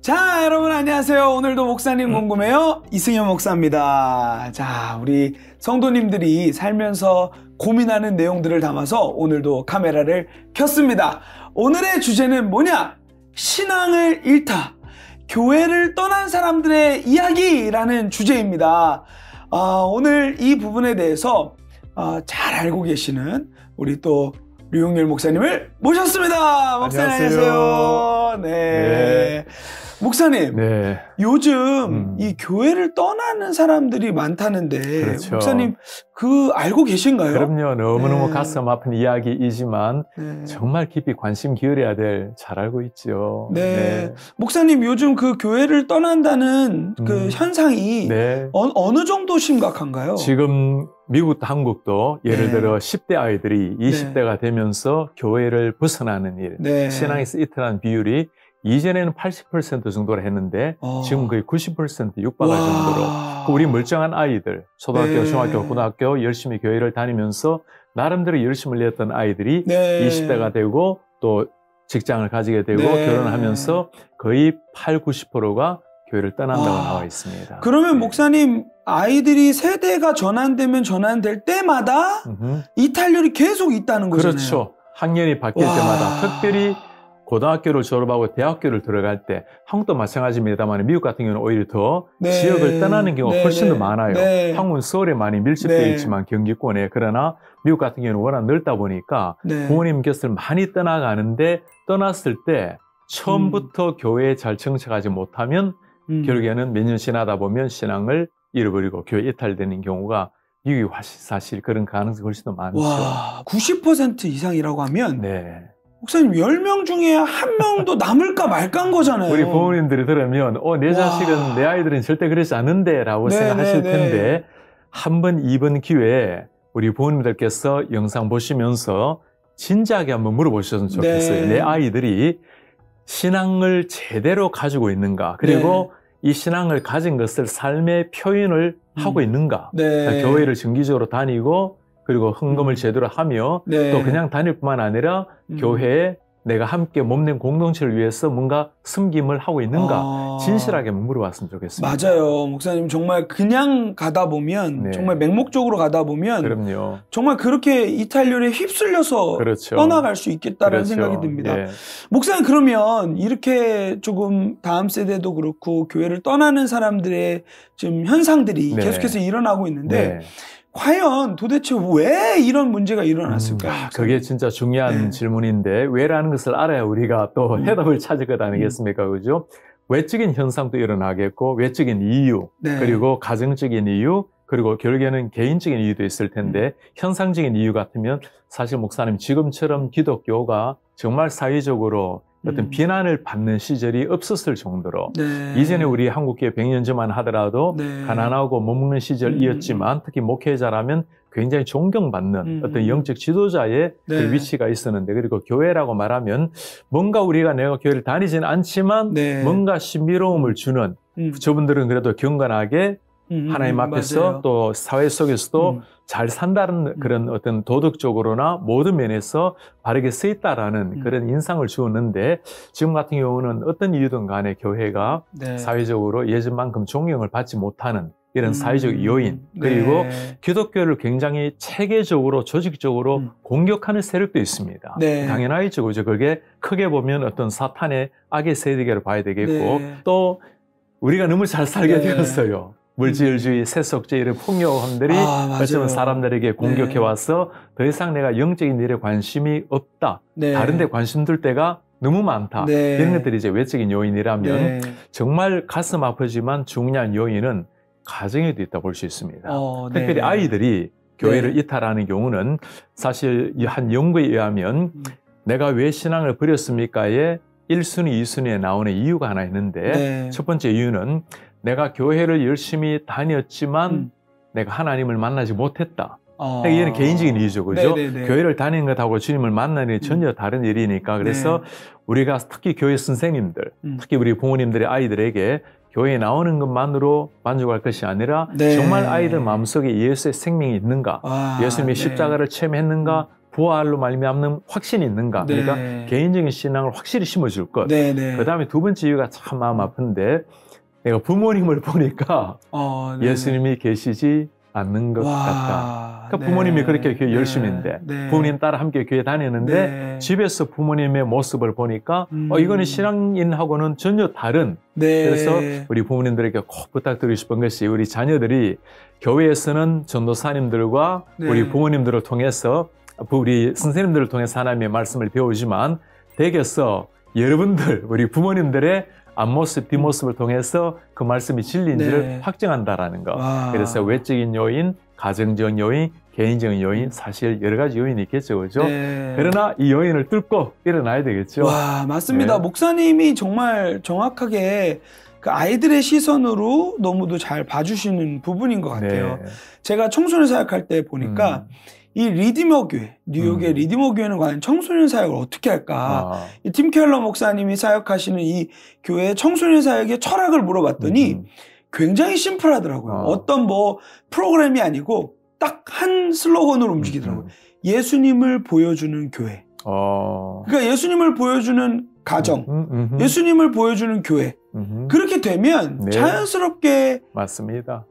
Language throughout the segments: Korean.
자, 여러분 안녕하세요. 오늘도 목사님 궁금해요. 이승현 목사입니다. 자, 우리 성도님들이 살면서 고민하는 내용들을 담아서 오늘도 카메라를 켰습니다. 오늘의 주제는 뭐냐? 신앙을 잃다. 교회를 떠난 사람들의 이야기라는 주제입니다. 오늘 이 부분에 대해서 잘 알고 계시는 우리 또 류용렬 목사님을 모셨습니다. 목사님 안녕하세요. 네. 목사님, 네. 요즘 이 교회를 떠나는 사람들이 많다는데 그렇죠. 목사님 알고 계신가요? 그럼요. 너무너무 가슴 아픈 이야기이지만 네. 정말 깊이 관심 기울여야 될, 잘 알고 있죠. 네. 목사님, 요즘 그 교회를 떠난다는 그 현상이 네. 어느 정도 심각한가요? 지금 미국도 한국도 예를 네. 들어 10대 아이들이 20대가 되면서 교회를 벗어나는 일, 네. 신앙에서 이탈하는 비율이 이전에는 80% 정도로 했는데 지금 거의 90% 육박할 정도로 우리 멀쩡한 아이들, 초등학교, 네. 중학교, 고등학교 열심히 교회를 다니면서 나름대로 열심을 냈던 아이들이 네. 20대가 되고 또 직장을 가지게 되고 네. 결혼을 하면서 거의 80~90%가 교회를 떠난다고 나와 있습니다. 그러면 네. 목사님, 아이들이 세대가 전환되면 전환될 때마다 이탈률이 계속 있다는 거잖아요. 그렇죠. 학년이 바뀔 때마다 특별히 고등학교를 졸업하고 대학교를 들어갈 때, 한국도 마찬가지입니다만 미국 같은 경우는 오히려 더 네. 지역을 떠나는 경우가 네. 훨씬 더 많아요. 네. 한국은 서울에 많이 밀집되어 네. 있지만 경기권에, 그러나 미국 같은 경우는 워낙 넓다 보니까 네. 부모님 곁을 많이 떠나가는데 떠났을 때 처음부터 교회에 잘 정착하지 못하면 결국에는 몇 년 지나다 보면 신앙을 잃어버리고 교회 이탈되는 경우가 미국이 사실 그런 가능성이 훨씬 더 많죠. 와, 90% 이상이라고 하면 네. 목사님 10명 중에 한 명도 남을까 말까인 거잖아요. 우리 부모님들이 들으면 내 자식은, 내 아이들은 절대 그러지 않는데 라고 생각하실 텐데 한 번, 이번 기회에 우리 부모님들께서 영상 보시면서 진지하게 한번 물어보셨으면 좋겠어요. 내 아이들이 신앙을 제대로 가지고 있는가, 그리고 이 신앙을 가진 것을 삶의 표현을 하고 있는가. 교회를 정기적으로 다니고 그리고 헌금을 제대로 하며 또 그냥 다닐 뿐만 아니라 교회에 내가 함께 몸낸 공동체를 위해서 뭔가 섬김을 하고 있는가 진실하게 물어봤으면 좋겠습니다. 맞아요. 목사님, 정말 그냥 가다 보면 정말 맹목적으로 가다 보면 그럼요. 정말 그렇게 이탈률에 휩쓸려서 그렇죠. 떠나갈 수 있겠다라는 생각이 듭니다. 목사님, 그러면 이렇게 조금 다음 세대도 그렇고 교회를 떠나는 사람들의 지금 현상들이 계속해서 일어나고 있는데 과연 도대체 왜 이런 문제가 일어났을까요? 그게 진짜 중요한 질문인데, 왜라는 것을 알아야 우리가 또 해답을 찾을 것 아니겠습니까? 그죠? 외적인 현상도 일어나겠고, 외적인 이유, 그리고 가정적인 이유, 그리고 결국에는 개인적인 이유도 있을 텐데, 현상적인 이유 같으면 사실 목사님, 지금처럼 기독교가 정말 사회적으로 어떤 비난을 받는 시절이 없었을 정도로 이전에 우리 한국교회 100년 전만 하더라도 가난하고 못 먹는 시절이었지만 특히 목회자라면 굉장히 존경받는 어떤 영적 지도자의 그 위치가 있었는데, 그리고 교회라고 말하면 뭔가 내가 교회를 다니지는 않지만 뭔가 신비로움을 주는, 저분들은 그래도 경건하게 하나님 앞에서 또 사회 속에서도 잘 산다는 그런 어떤 도덕적으로나 모든 면에서 바르게 서 있다라는 그런 인상을 주었는데, 지금 같은 경우는 어떤 이유든 간에 교회가 사회적으로 예전만큼 존경을 받지 못하는 이런 사회적 요인, 그리고 기독교를 굉장히 체계적으로 조직적으로 공격하는 세력도 있습니다. 당연하겠죠. 그죠? 그게 크게 보면 어떤 사탄의 악의 세계로 봐야 되겠고, 또 우리가 너무 잘 살게 되었어요. 물질주의, 세속주의 이런 폭력함들이 어쩌면 사람들에게 공격해와서 더 이상 내가 영적인 일에 관심이 없다. 다른 데 관심 둘 때가 너무 많다. 이런 것들이 이제 외적인 요인이라면 정말 가슴 아프지만 중요한 요인은 가정에도 있다 볼 수 있습니다. 특별히 아이들이 교회를 이탈하는 경우는 사실 한 연구에 의하면 내가 왜 신앙을 버렸습니까에 1순위, 2순위에 나오는 이유가 하나 있는데 첫 번째 이유는 내가 교회를 열심히 다녔지만 내가 하나님을 만나지 못했다. 이거는 개인적인 이유죠. 그죠? 교회를 다니는 것하고 주님을 만나는 게 전혀 다른 일이니까. 그래서 우리가 특히 교회 선생님들, 특히 우리 부모님들의 아이들에게 교회에 나오는 것만으로 만족할 것이 아니라 정말 아이들 마음속에 예수의 생명이 있는가, 예수님의 십자가를 체험했는가, 부활로 말미암는 확신이 있는가? 네. 그러니까 개인적인 신앙을 확실히 심어줄 것. 네, 네. 그 다음에 두 번째 이유가 참 마음 아픈데 내가 부모님을 보니까 네. 예수님이 계시지 않는 것 같다. 그러니까 부모님이 그렇게 교회 열심인데 부모님 따라 함께 교회 다니는데 집에서 부모님의 모습을 보니까 이거는 신앙인하고는 전혀 다른 그래서 우리 부모님들에게 꼭 부탁드리고 싶은 것이 우리 자녀들이 교회에서는 전도사님들과 우리 부모님들을 통해서 우리 선생님들을 통해서 하나님의 말씀을 배우지만 댁에서 여러분들 우리 부모님들의 앞모습, 뒷모습을 통해서 그 말씀이 진리인지를 확증한다라는 거. 그래서 외적인 요인, 가정적인 요인, 개인적인 요인, 사실 여러 가지 요인이 있겠죠, 그죠? 그러나 이 요인을 뚫고 일어나야 되겠죠. 와, 맞습니다. 목사님이 정말 정확하게 그 아이들의 시선으로 너무도 잘 봐주시는 부분인 것 같아요. 제가 청소년 사역할 때 보니까 이 리디머 교회, 뉴욕의 리디머 교회는 과연 청소년 사역을 어떻게 할까? 이 팀 켈러 목사님이 사역하시는 이 교회 청소년 사역의 철학을 물어봤더니 굉장히 심플하더라고요. 어떤 뭐 프로그램이 아니고 딱 한 슬로건으로 움직이더라고요. 예수님을 보여주는 교회. 그러니까 예수님을 보여주는 가정, 예수님을 보여주는 교회. 그렇게 되면 자연스럽게 맞습니다.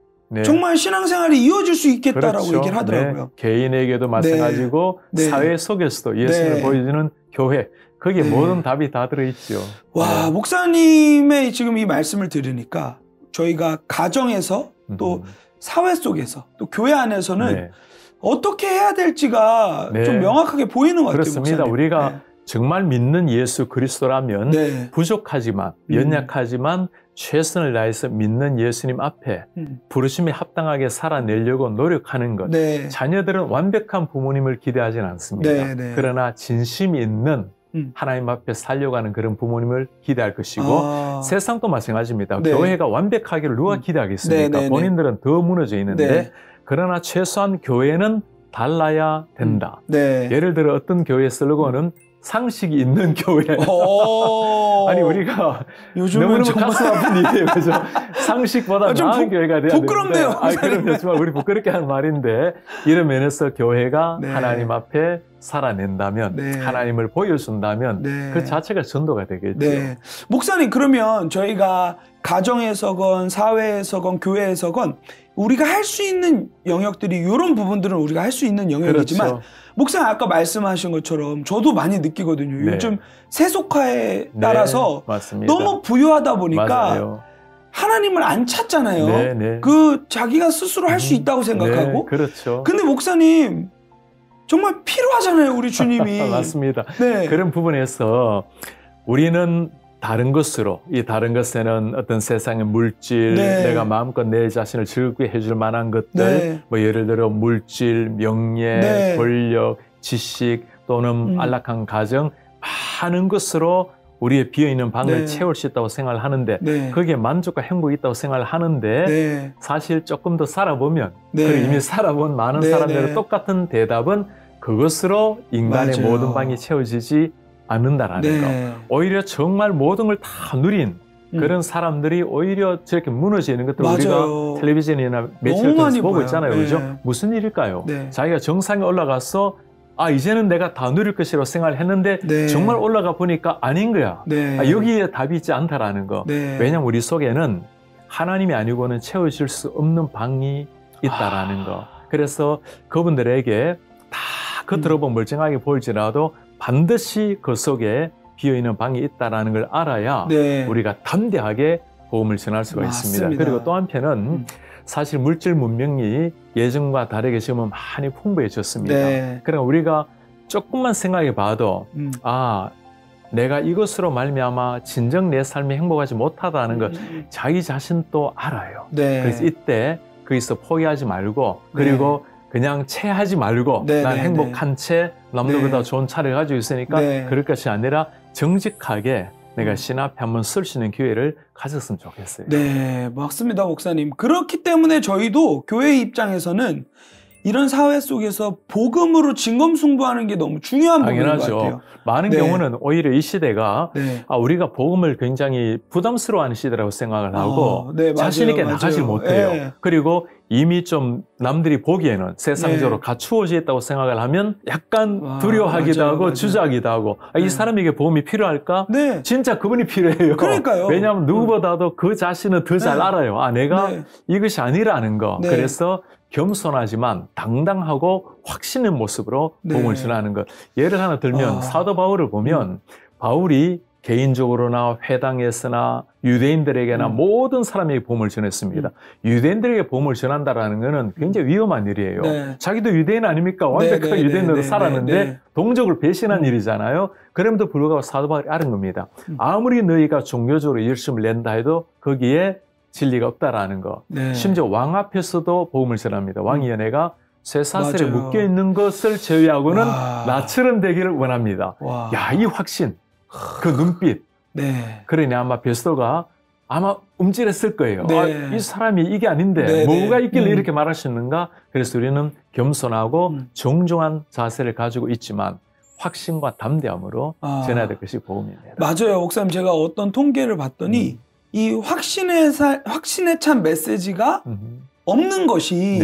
정말 신앙생활이 이어질 수 있겠다라고 얘기를 하더라고요. 개인에게도 마찬가지고 사회 속에서도 예수님을 보여주는 교회. 거기에 모든 답이 다 들어있죠. 와, 목사님의 지금 이 말씀을 들으니까 저희가 가정에서 또 사회 속에서 또 교회 안에서는 어떻게 해야 될지가 좀 명확하게 보이는 것 같아요. 그렇습니다. 목사님. 우리가 정말 믿는 예수 그리스도라면 부족하지만 연약하지만 최선을 다해서 믿는 예수님 앞에 부르심에 합당하게 살아내려고 노력하는 것. 자녀들은 완벽한 부모님을 기대하지는 않습니다. 그러나 진심 있는 하나님 앞에 살려가는 그런 부모님을 기대할 것이고 세상도 마찬가지입니다. 교회가 완벽하기를 누가 기대하겠습니까? 본인들은 더 무너져 있는데 그러나 최소한 교회는 달라야 된다. 예를 들어 어떤 교회 슬로건은 상식이 있는 교회. 아니 우리가 너무너무 가슴 아픈 일이에요. 그죠? 상식보다 나은 교회가 돼야 되는데. 부끄럽네요. 그럼요. 정말 우리 부끄럽게 하는 말인데 이런 면에서 교회가 하나님 앞에 살아낸다면 하나님을 보여준다면 그 자체가 전도가 되겠죠. 목사님 그러면 저희가 가정에서건 사회에서건 교회에서건 우리가 할 수 있는 영역들이 이런 부분들은 우리가 할 수 있는 영역이지만 목사님 아까 말씀하신 것처럼 저도 많이 느끼거든요. 요즘 세속화에 따라서 너무 부유하다 보니까 하나님을 안 찾잖아요. 그 자기가 스스로 할 수 있다고 생각하고. 근데 목사님 정말 필요하잖아요, 우리 주님이. 맞습니다. 그런 부분에서 우리는 다른 것으로, 이 다른 것에는 어떤 세상의 물질, 내가 마음껏 내 자신을 즐겁게 해줄 만한 것들, 뭐 예를 들어 물질, 명예, 권력, 지식 또는 안락한 가정, 많은 것으로 우리의 비어있는 방을 채울 수 있다고 생각을 하는데 거기에 만족과 행복이 있다고 생각을 하는데 사실 조금 더 살아보면 그리고 이미 살아본 많은 사람들의 똑같은 대답은 그것으로 인간의 모든 방이 채워지지 않는다라는 거. 오히려 정말 모든 걸 다 누린 그런 사람들이 오히려 저렇게 무너지는 것들 우리가 텔레비전이나 매체를 통해서 보고 있잖아요. 그죠? 무슨 일일까요? 자기가 정상에 올라가서 이제는 내가 다 누릴 것이라고 생각을 했는데 정말 올라가 보니까 아닌 거야. 여기에 답이 있지 않다라는 거. 왜냐하면 우리 속에는 하나님이 아니고는 채워질 수 없는 방이 있다라는 거. 그래서 그분들에게 다 겉으로 보면 멀쩡하게 보일지라도 반드시 그 속에 비어있는 방이 있다는 걸 알아야 우리가 담대하게 복음을 전할 수가 있습니다. 그리고 또 한편은 사실 물질 문명이 예전과 다르게 지금은 많이 풍부해졌습니다. 그러니까 우리가 조금만 생각해 봐도 내가 이것으로 말미암아 진정 내 삶이 행복하지 못하다는 걸 자기 자신도 알아요. 그래서 이때 거기서 포기하지 말고 그리고 그냥 체하지 말고 난 행복한 채 남들보다 좋은 차를 가지고 있으니까 그럴 것이 아니라 정직하게 내가 신 앞에 한번 쓸 수 있는 기회를 가졌으면 좋겠어요. 맞습니다, 목사님. 그렇기 때문에 저희도 교회 입장에서는 이런 사회 속에서 복음으로 진검승부하는 게 너무 중요한 부분인 것 같아요. 많은 네. 경우는 오히려 이 시대가 네. 우리가 복음을 굉장히 부담스러워하는 시대라고 생각을 하고 네, 자신 있게 나가질 못해요. 네. 그리고 이미 좀 남들이 보기에는 세상적으로 네. 갖추어져 있다고 생각을 하면 약간 두려워하기도 하고 주저하기도 하고 이 사람에게 복음이 필요할까? 네. 진짜 그분이 필요해요. 그러니까요. 왜냐하면 누구보다도 그 자신은 더 잘 알아요. 내가 이것이 아니라는 거. 그래서 겸손하지만 당당하고 확신 있는 모습으로 복음을 전하는 것. 예를 하나 들면 사도 바울을 보면 바울이 개인적으로나 회당에서나 유대인들에게나 모든 사람에게 복음을 전했습니다. 유대인들에게 복음을 전한다라는 것은 굉장히 위험한 일이에요. 자기도 유대인 아닙니까? 완벽한 유대인으로 살았는데 동족을 배신한 일이잖아요. 그럼에도 불구하고 사도 바울이 알은 겁니다. 아무리 너희가 종교적으로 열심을 낸다 해도 거기에 진리가 없다라는 거. 심지어 왕 앞에서도 복음을 전합니다. 왕이 연애가 쇠사슬에 묶여있는 것을 제외하고는 나처럼 되기를 원합니다. 야, 이 확신, 그 눈빛. 그러니 아마 베스도가 아마 움찔했을 거예요. 이 사람이 이게 아닌데 뭐가 있길래 이렇게 말할 수 있는가? 그래서 우리는 겸손하고 정중한 자세를 가지고 있지만 확신과 담대함으로 전해야 될 것이 복음입니다. 맞아요. 목사님, 제가 어떤 통계를 봤더니 이 확신에 찬 메시지가 없는 것이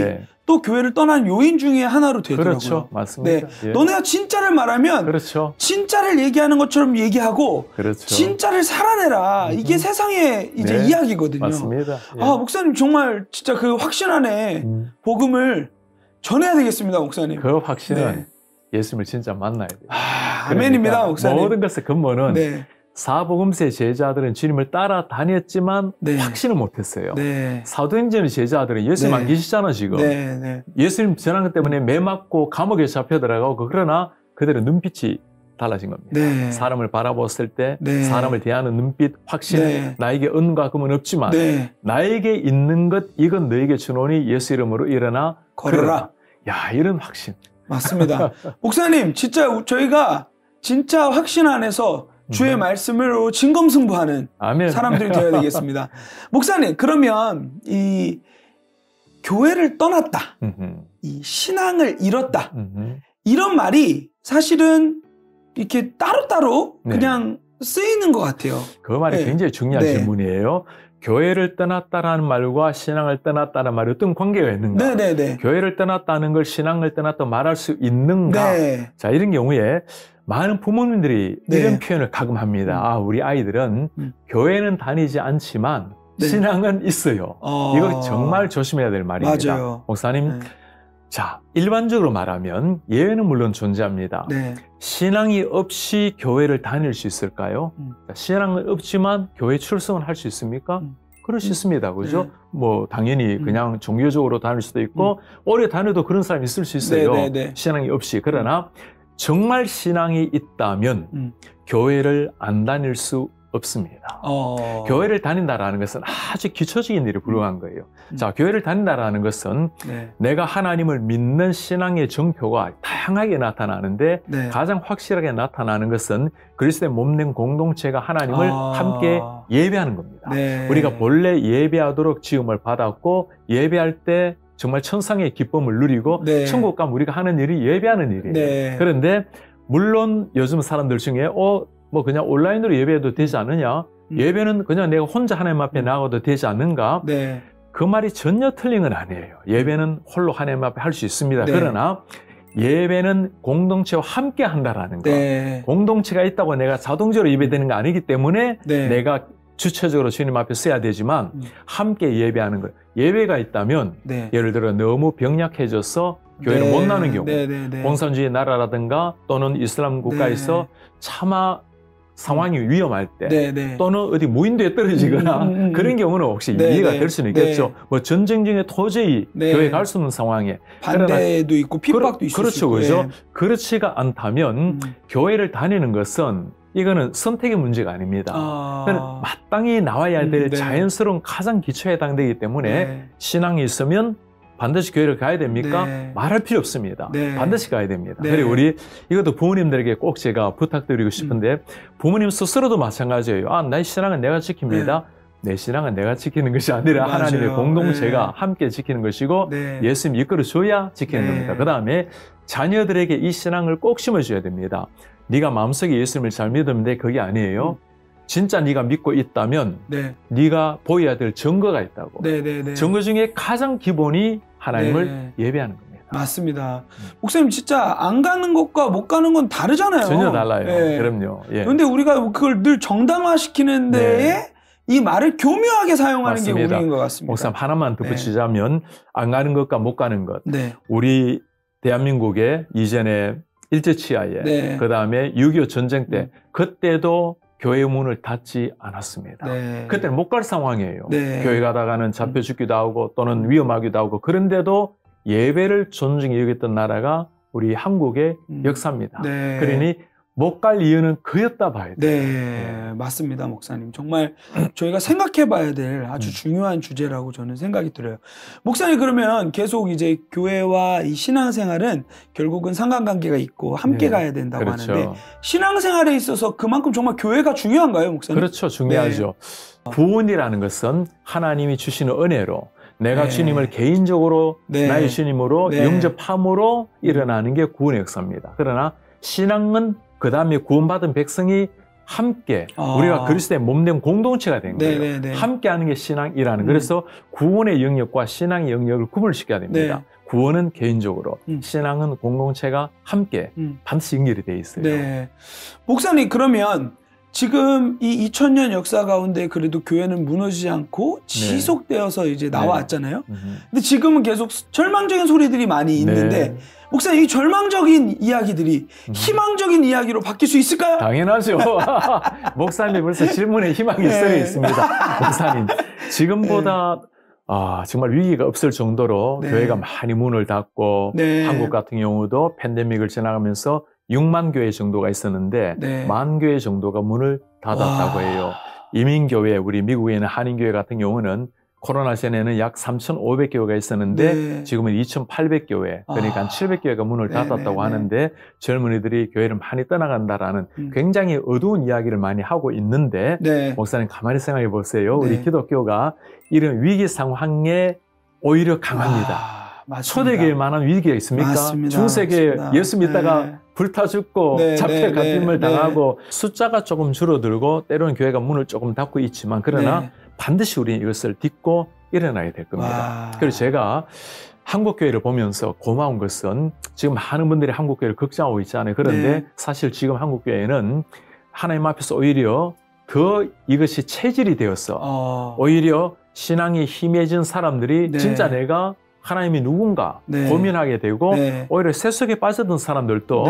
또 교회를 떠난 요인 중에 하나로 되더라고요. 그렇죠. 맞습니다. 너네가 진짜를 말하면 진짜를 얘기하는 것처럼 얘기하고 진짜를 살아내라. 이게 세상의 이제 이야기거든요. 맞습니다. 목사님 정말 진짜 그 확신 안에 복음을 전해야 되겠습니다, 목사님. 그 확신은 예수님을 진짜 만나야 돼요. 아멘입니다, 목사님. 모든 것의 근본은 사복음서의 제자들은 주님을 따라다녔지만 확신을 못했어요. 사도행전의 제자들은 예수님 안 계시잖아 지금. 예수님 전한 것 때문에 매 맞고 감옥에 잡혀 들어가고 그러나 그들의 눈빛이 달라진 겁니다. 사람을 바라보았을 때 사람을 대하는 눈빛, 확신, 나에게 은과 금은 없지만 나에게 있는 것 이건 너에게 주노니 예수 이름으로 일어나 걸어라. 야, 이런 확신. 맞습니다. 목사님, 진짜 저희가 진짜 확신 안에서 주의 말씀으로 진검승부하는 사람들이 되어야 되겠습니다. 목사님, 그러면 이 교회를 떠났다, 이 신앙을 잃었다, 이런 말이 사실은 이렇게 따로따로 그냥 쓰이는 것 같아요. 그 말이 굉장히 중요한 질문이에요. 교회를 떠났다라는 말과 신앙을 떠났다는 말이 어떤 관계가 있는가? 교회를 떠났다는 걸 신앙을 떠났다고 말할 수 있는가? 자, 이런 경우에 많은 부모님들이 이런 표현을 가끔 합니다. 우리 아이들은 교회는 다니지 않지만 신앙은 있어요. 이거 정말 조심해야 될 말입니다. 맞아요. 목사님, 자, 일반적으로 말하면 예외는 물론 존재합니다. 신앙이 없이 교회를 다닐 수 있을까요? 신앙은 없지만 교회 출석을 할 수 있습니까? 그럴 수 있습니다. 그죠? 뭐, 당연히 그냥 종교적으로 다닐 수도 있고, 오래 다녀도 그런 사람이 있을 수 있어요. 신앙이 없이. 그러나, 정말 신앙이 있다면 교회를 안 다닐 수 없습니다. 교회를 다닌다라는 것은 아주 기초적인 일에 불과한 거예요. 자, 교회를 다닌다라는 것은 내가 하나님을 믿는 신앙의 정표가 다양하게 나타나는데 가장 확실하게 나타나는 것은 그리스도의 몸된 공동체가 하나님을 함께 예배하는 겁니다. 우리가 본래 예배하도록 지음을 받았고 예배할 때 정말 천상의 기쁨을 누리고 천국 가면 우리가 하는 일이 예배하는 일이에요. 그런데 물론 요즘 사람들 중에 뭐 그냥 온라인으로 예배해도 되지 않느냐? 예배는 그냥 내가 혼자 하나님 앞에 나가도 되지 않는가? 그 말이 전혀 틀린 건 아니에요. 예배는 홀로 하나님 앞에 할 수 있습니다. 그러나 예배는 공동체와 함께 한다라는 거. 공동체가 있다고 내가 자동적으로 예배되는 거 아니기 때문에 내가 주체적으로 주님 앞에 서야 되지만 함께 예배하는 거예요. 예배가 있다면 예를 들어 너무 병약해져서 교회를 못 나는 경우 공산주의 나라라든가 또는 이슬람 국가에서 차마 상황이 위험할 때 또는 어디 무인도에 떨어지거나 그런 경우는 혹시 이해가 될 수는 있겠죠. 뭐 전쟁 중에 도저히 교회 갈 수 없는 상황에 반대도 있고 핍박도 있을 수 있고. 그렇죠. 그렇지가 않다면 교회를 다니는 것은 이거는 선택의 문제가 아닙니다. 마땅히 나와야 될 자연스러운 가장 기초에 해당되기 때문에 신앙이 있으면 반드시 교회를 가야 됩니까? 말할 필요 없습니다. 반드시 가야 됩니다. 그리고 우리 이것도 부모님들에게 꼭 제가 부탁드리고 싶은데 부모님 스스로도 마찬가지예요. 나의 신앙은 내가 지킵니다. 내 신앙은 내가 지키는 것이 아니라 맞아요. 하나님의 공동체가 네. 함께 지키는 것이고 네. 예수님이 이끌어줘야 지키는 네. 겁니다. 그 다음에 자녀들에게 이 신앙을 꼭 심어줘야 됩니다. 네가 마음속에 예수님을 잘 믿으면 돼. 그게 아니에요. 진짜 네가 믿고 있다면 네. 네가 보여야 될 증거가 있다고. 증거 중에 가장 기본이 하나님을 예배하는 겁니다. 맞습니다. 목사님 진짜 안 가는 것과 못 가는 건 다르잖아요. 전혀 달라요. 예. 그럼요. 그런데 우리가 그걸 늘 정당화시키는 데에 이 말을 교묘하게 사용하는 맞습니다. 게 우리인 것 같습니다. 목사님 하나만 덧붙이자면 안 가는 것과 못 가는 것. 우리 대한민국의 이전에 일제치하에 그다음에 6.25 전쟁 때 그때도 교회 문을 닫지 않았습니다. 그때는 못 갈 상황이에요. 교회 가다가는 잡혀 죽기도 하고 또는 위험하기도 하고 그런데도 예배를 존중히 여겼던 나라가 우리 한국의 역사입니다. 그러니 못 갈 이유는 그였다 봐야 돼요. 맞습니다, 목사님. 정말 저희가 생각해 봐야 될 아주 중요한 주제라고 저는 생각이 들어요. 목사님, 그러면 계속 이제 교회와 이 신앙생활은 결국은 상관관계가 있고 함께 가야 된다고 그렇죠. 하는데 신앙생활에 있어서 그만큼 정말 교회가 중요한가요, 목사님? 그렇죠. 중요하죠. 구원이라는 것은 하나님이 주시는 은혜로 내가 주님을 개인적으로 나의 주님으로 영접함으로 일어나는 게 구원의 역사입니다. 그러나 신앙은 그 다음에 구원받은 백성이 함께 우리가 그리스도의 몸된 공동체가 된 거예요. 함께하는 게 신앙이라는 그래서 구원의 영역과 신앙의 영역을 구분시켜야 됩니다. 구원은 개인적으로, 신앙은 공동체가 함께 반드시 연결이 돼 있어요. 목사님, 그러면 지금 이 2000년 역사 가운데 그래도 교회는 무너지지 않고 지속되어서 이제 나와왔잖아요. 근데 지금은 계속 절망적인 소리들이 많이 있는데 목사님, 이 절망적인 이야기들이 희망적인 이야기로 바뀔 수 있을까요? 당연하죠. 목사님이 벌써 질문에 희망이 써 있습니다. 목사님, 지금보다 정말 위기가 없을 정도로 교회가 많이 문을 닫고 한국 같은 경우도 팬데믹을 지나가면서 6만 교회 정도가 있었는데 1만 교회 정도가 문을 닫았다고 해요. 이민교회, 우리 미국에 있는 한인교회 같은 경우는 코로나 전에는 약 3,500교회가 있었는데 지금은 2,800교회, 그러니까 한 700교회가 문을 닫았다고 하는데 젊은이들이 교회를 많이 떠나간다라는 굉장히 어두운 이야기를 많이 하고 있는데 목사님 가만히 생각해 보세요. 우리 기독교가 이런 위기 상황에 오히려 강합니다. 초대교회만한 위기가 있습니까? 중세교회 예수 믿다가 불타 죽고 잡혀 갈림을 당하고 숫자가 조금 줄어들고 때로는 교회가 문을 조금 닫고 있지만 그러나 반드시 우리는 이것을 딛고 일어나야 될 겁니다. 그래서 제가 한국교회를 보면서 고마운 것은 지금 많은 분들이 한국교회를 걱정하고 있잖아요. 그런데 사실 지금 한국교회는 하나님 앞에서 오히려 더 이것이 체질이 되었어. 오히려 신앙이 힘해진 사람들이 진짜 내가 하나님이 누군가 고민하게 되고 오히려 세속에 빠졌던 사람들도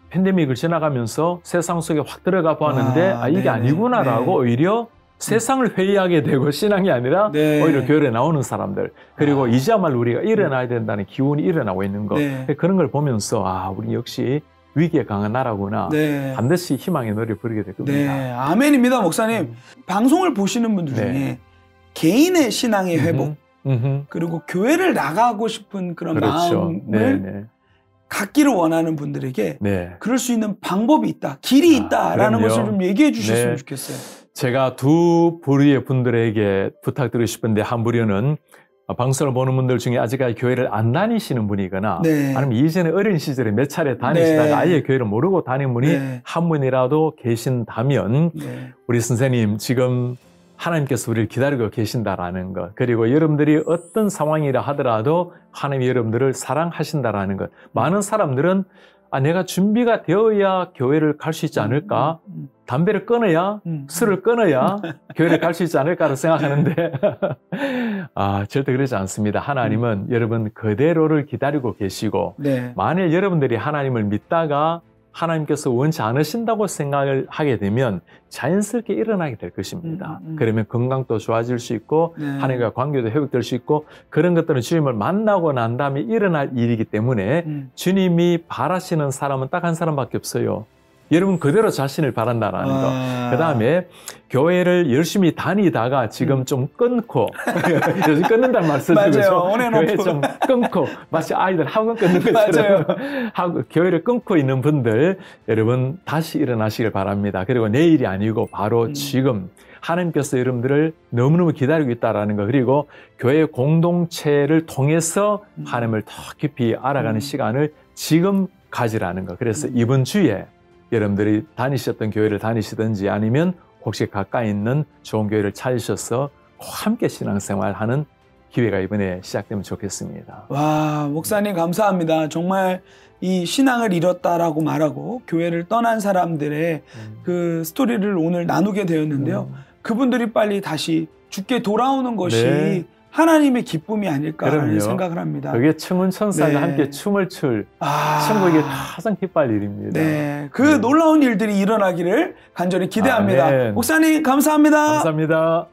팬데믹을 지나가면서 세상 속에 확 들어가 보았는데 이게 아니구나라고 오히려 세상을 회의하게 되고 신앙이 아니라 오히려 교회에 나오는 사람들 그리고 이제야말로 우리가 일어나야 된다는 기운이 일어나고 있는 거 그런 걸 보면서 우리 역시 위기에 강한 나라구나 반드시 희망의 노래를 부르게 될 겁니다. 아멘입니다. 목사님, 방송을 보시는 분들 중에 개인의 신앙의 회복 그리고 교회를 나가고 싶은 그런 마음을 갖기를 원하는 분들에게 그럴 수 있는 방법이 있다, 길이 있다라는 것을 좀 얘기해 주셨으면 좋겠어요. 제가 두 부류의 분들에게 부탁드리고 싶은데 한 부류는 방송을 보는 분들 중에 아직까지 교회를 안 다니시는 분이거나 아니면 이전에 어린 시절에 몇 차례 다니시다가 아예 교회를 모르고 다닌 분이 한 분이라도 계신다면 우리 선생님 지금 하나님께서 우리를 기다리고 계신다라는 것 그리고 여러분들이 어떤 상황이라 하더라도 하나님이 여러분들을 사랑하신다라는 것 많은 사람들은 내가 준비가 되어야 교회를 갈 수 있지 않을까 담배를 끊어야 술을 끊어야 교회를 갈 수 있지 않을까라고 생각하는데 절대 그러지 않습니다. 하나님은 여러분 그대로를 기다리고 계시고 만일 여러분들이 하나님을 믿다가 하나님께서 원치 않으신다고 생각을 하게 되면 자연스럽게 일어나게 될 것입니다. 그러면 건강도 좋아질 수 있고 하나님과 관계도 회복될 수 있고 그런 것들은 주님을 만나고 난 다음에 일어날 일이기 때문에 주님이 바라시는 사람은 딱 한 사람밖에 없어요. 여러분 그대로 자신을 바란다라는 거. 그 다음에 교회를 열심히 다니다가 지금 좀 끊고 요즘 끊는다는 말 쓰죠. 교회 좀 끊고 마치 아이들 학원 끊는 것처럼 교회를 끊고 있는 분들 여러분 다시 일어나시길 바랍니다. 그리고 내일이 아니고 바로 지금 하나님께서 여러분들을 너무너무 기다리고 있다라는 거, 그리고 교회 공동체를 통해서 하나님을 더 깊이 알아가는 시간을 지금 가지라는 거. 그래서 이번 주에 여러분들이 다니셨던 교회를 다니시든지 아니면 혹시 가까이 있는 좋은 교회를 찾으셔서 함께 신앙생활하는 기회가 이번에 시작되면 좋겠습니다. 와, 목사님 감사합니다. 정말 이 신앙을 잃었다라고 말하고 교회를 떠난 사람들의 그 스토리를 오늘 나누게 되었는데요. 그분들이 빨리 다시 주께 돌아오는 것이 네. 하나님의 기쁨이 아닐까 생각을 합니다. 그게 청운 천사가 네. 함께 춤을 출 천국이 가장 기뻐할 일입니다. 네, 그 놀라운 일들이 일어나기를 간절히 기대합니다. 목사님 감사합니다. 감사합니다.